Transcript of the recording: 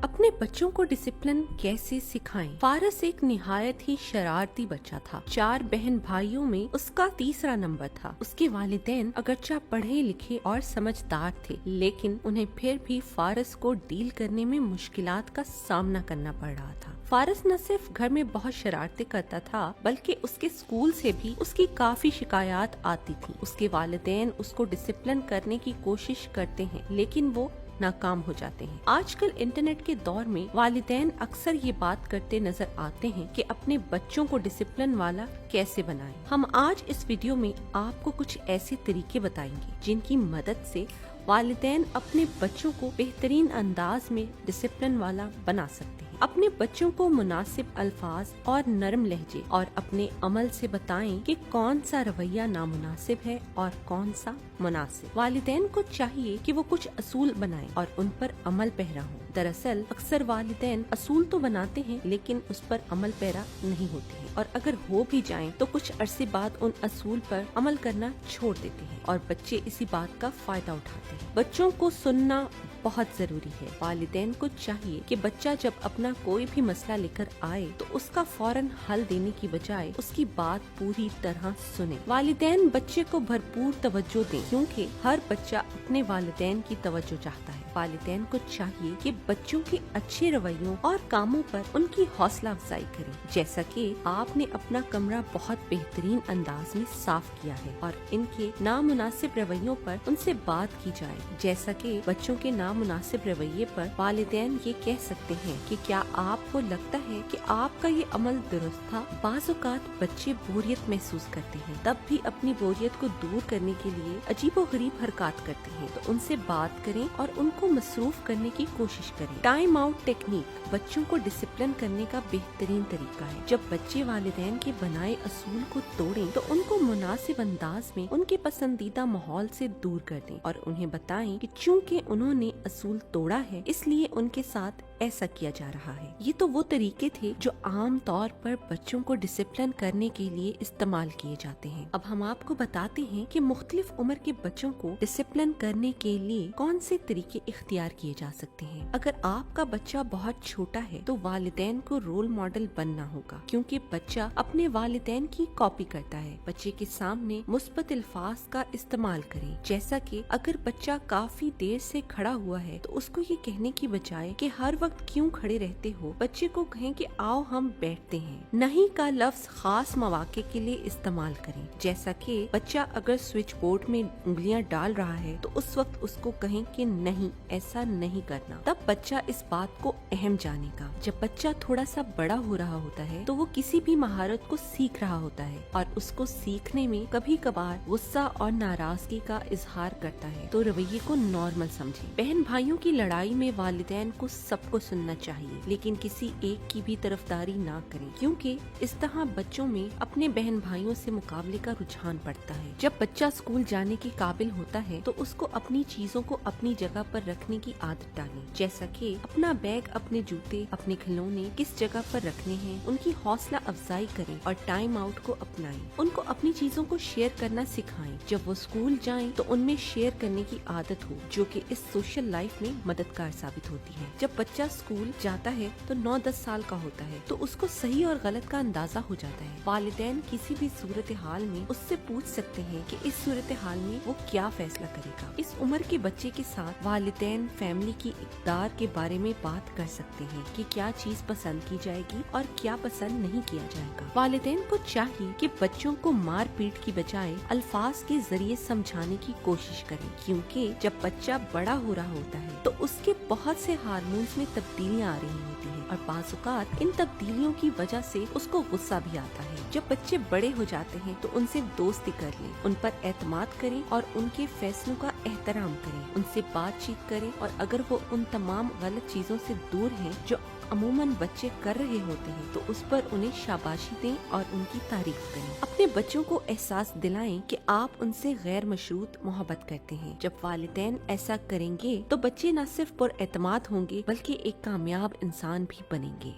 अपने बच्चों को डिसिप्लिन कैसे सिखाएं? फारस एक निहायत ही शरारती बच्चा था। 4 बहन भाइयों में उसका तीसरा नंबर था। उसके वालिदैन अगरचे पढ़े लिखे और समझदार थे, लेकिन उन्हें फिर भी फारस को डील करने में मुश्किलात का सामना करना पड़ रहा था। फारस न सिर्फ घर में बहुत शरारतें करता था, बल्कि उसके स्कूल से भी उसकी काफी शिकायत आती थी। उसके वालिदैन उसको डिसिप्लिन करने की कोशिश करते हैं, लेकिन वो नाकाम हो जाते हैं। आजकल इंटरनेट के दौर में वालिदैन अक्सर ये बात करते नजर आते हैं कि अपने बच्चों को डिसिप्लिन वाला कैसे बनाएं। हम आज इस वीडियो में आपको कुछ ऐसे तरीके बताएंगे जिनकी मदद से वालिदैन अपने बच्चों को बेहतरीन अंदाज में डिसिप्लिन वाला बना सकते हैं। अपने बच्चों को मुनासिब अल्फाज और नरम लहजे और अपने अमल से बताएं कि कौन सा रवैया नामुनासिब है और कौन सा मुनासिब। वालिदैन को चाहिए कि वो कुछ असूल बनाएं और उन पर अमल पैरा हो। दरअसल अक्सर वालिदैन असूल तो बनाते हैं, लेकिन उस पर अमल पैरा नहीं होते हैं, और अगर हो भी जाएं तो कुछ अरसे बाद उन असूल पर अमल करना छोड़ देते हैं और बच्चे इसी बात का फायदा उठाते हैं। बच्चों को सुनना बहुत जरूरी है। वालिदैन को चाहिए कि बच्चा जब अपना कोई भी मसला लेकर आए तो उसका फौरन हल देने की बजाय उसकी बात पूरी तरह सुने। वालिदैन बच्चे को भरपूर तवज्जो दें, क्योंकि हर बच्चा अपने वालिदैन की तवज्जो चाहता है। वालिदैन को चाहिए कि बच्चों के अच्छे रवैयों और कामों पर उनकी हौसला अफजाई करें। जैसा कि आपने अपना कमरा बहुत बेहतरीन अंदाज में साफ किया है, और इनके नामुनासिब रवैयों पर उनसे बात की जाए। जैसा कि बच्चों के नामुनासिब रवैये पर वालिदैन ये कह सकते हैं कि क्या आपको लगता है कि आपका ये अमल दुरुस्त था? बाज़ औक़ात बच्चे बोरियत महसूस करते हैं, तब भी अपनी बोरियत को दूर करने के लिए अजीबोगरीब हरकत करते हैं, तो उनसे बात करें और उनको मसरूफ करने की कोशिश करें। टाइम आउट टेक्निक बच्चों को डिसिप्लिन करने का बेहतरीन तरीका है। जब बच्चे वालिदैन के बनाए असूल को तोड़ें तो उनको मुनासिब अंदाज में उनके पसंदीदा माहौल से दूर कर दें और उन्हें बताएं कि चूंकि उन्होंने असूल तोड़ा है, इसलिए उनके साथ ऐसा किया जा रहा है। ये तो वो तरीके थे जो आम तौर पर बच्चों को डिसिप्लिन करने के लिए इस्तेमाल किए जाते हैं। अब हम आपको बताते हैं कि मुख्तलिफ उम्र के बच्चों को डिसिप्लिन करने के लिए कौन से तरीके इख्तियार किए जा सकते हैं। अगर आपका बच्चा बहुत छोटा है तो वालिदैन को रोल मॉडल बनना होगा, क्योंकि बच्चा अपने वालिदैन की कॉपी करता है। बच्चे के सामने मुस्बत अल्फाज का इस्तेमाल करें, जैसा कि अगर बच्चा काफी देर से खड़ा हुआ है तो उसको ये कहने की बजाय कि हर वक्त क्यों खड़े रहते हो, बच्चे को कहें कि आओ हम बैठते हैं। नहीं का लफ्ज खास मौके के लिए इस्तेमाल करें, जैसा कि बच्चा अगर स्विच बोर्ड में उंगलियां डाल रहा है तो उस वक्त उसको कहें कि नहीं, ऐसा नहीं करना। तब बच्चा इस बात को अहम जानेगा। जब बच्चा थोड़ा सा बड़ा हो रहा होता है तो वो किसी भी महारत को सीख रहा होता है, और उसको सीखने में कभी कभार गुस्सा और नाराजगी का इजहार करता है, तो रवैये को नॉर्मल समझें। बहन भाइयों की लड़ाई में वालिदैन को सबको सुनना चाहिए, लेकिन किसी एक की भी तरफदारी ना करें, क्योंकि इस तरह बच्चों में अपने बहन भाइयों से मुकाबले का रुझान बढ़ता है। जब बच्चा स्कूल जाने के काबिल होता है तो उसको अपनी चीजों को अपनी जगह पर रखने की आदत डालें, जैसा कि अपना बैग, अपने जूते, अपने खिलौने किस जगह पर रखने हैं, उनकी हौसला अफजाई करें और टाइम आउट को अपनाएं। उनको अपनी चीजों को शेयर करना सिखाएं। जब वो स्कूल जाएं तो उनमें शेयर करने की आदत हो, जो कि इस सोशल लाइफ में मददगार साबित होती है। जब बच्चा स्कूल जाता है तो 9-10 साल का होता है तो उसको सही और गलत का अंदाजा हो जाता है। वालिदैन किसी भी सूरत हाल में उससे पूछ सकते हैं कि इस सूरत हाल में वो क्या फैसला करेगा। इस उम्र के बच्चे के साथ वालिदैन फैमिली की इक़दार के बारे में बात कर सकते हैं कि क्या चीज पसंद की जाएगी और क्या पसंद नहीं किया जाएगा। वालिदैन को चाहिए कि बच्चों को मार पीट की बजाय अल्फाज के जरिए समझाने की कोशिश करें, क्योंकि जब बच्चा बड़ा हो रहा होता है तो उसके बहुत से हार्मोन्स में तब्दीलियां आ रही होती हैं, और बाज़ औक़ात इन तब्दीलियों की वजह से उसको गुस्सा भी आता है। जब बच्चे बड़े हो जाते हैं तो उनसे दोस्ती कर लें, उन पर एतमाद करें और उनके फैसलों का एहतराम करें, उनसे बातचीत करें, और अगर वो उन तमाम गलत चीजों से दूर हैं जो अमूमन बच्चे कर रहे होते हैं तो उस पर उन्हें शाबाशी दें और उनकी तारीफ करें। अपने बच्चों को एहसास दिलाएं कि आप उनसे गैर मशरूत मोहब्बत करते हैं। जब वालिदैन ऐसा करेंगे तो बच्चे न सिर्फ पुरएतमाद होंगे बल्कि एक कामयाब इंसान भी बनेंगे।